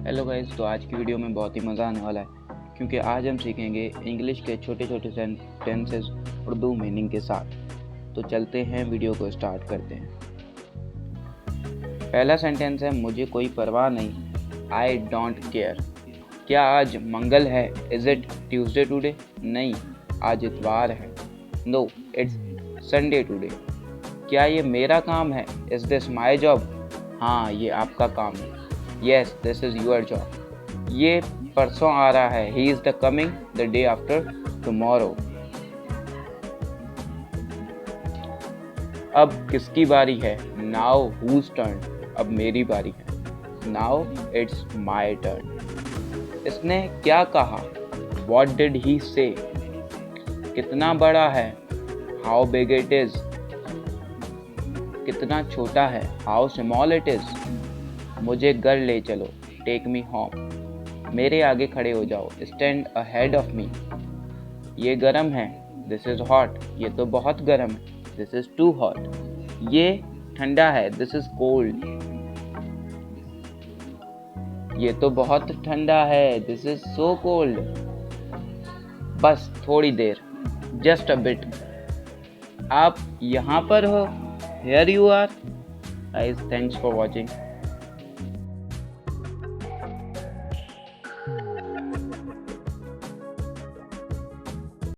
Hello guys, तो आज की वीडियो में बहुत ही मज़ा आने वाला है क्योंकि आज हम सीखेंगे इंग्लिश के छोटे छोटे सेंटेंसेस उर्दू मीनिंग के साथ। तो चलते हैं, वीडियो को स्टार्ट करते हैं। पहला सेंटेंस है, मुझे कोई परवाह नहीं। I don't care. क्या आज मंगल है? Is it Tuesday today? नहीं, आज इतवार है। No, it's Sunday today. क्या ये मेरा काम है? Is this my job? हाँ, ये आपका काम है। Yes, this is your job. ये परसों आ रहा है। He is the coming the day after tomorrow. अब किसकी बारी है? Now whose turn? अब मेरी बारी है। Now it's my turn. इसने क्या कहा? What did he say? कितना बड़ा है? How big it is? कितना छोटा है? How small it is? मुझे घर ले चलो। Take me home. मेरे आगे खड़े हो जाओ। Stand ahead of me. ये गर्म है। This is hot. ये तो बहुत गर्म है। This is too hot. ये ठंडा है। This is cold. ये तो बहुत ठंडा है। This is so cold. बस थोड़ी देर। Just a bit. आप यहाँ पर हो? Here you are. Guys, thanks for watching.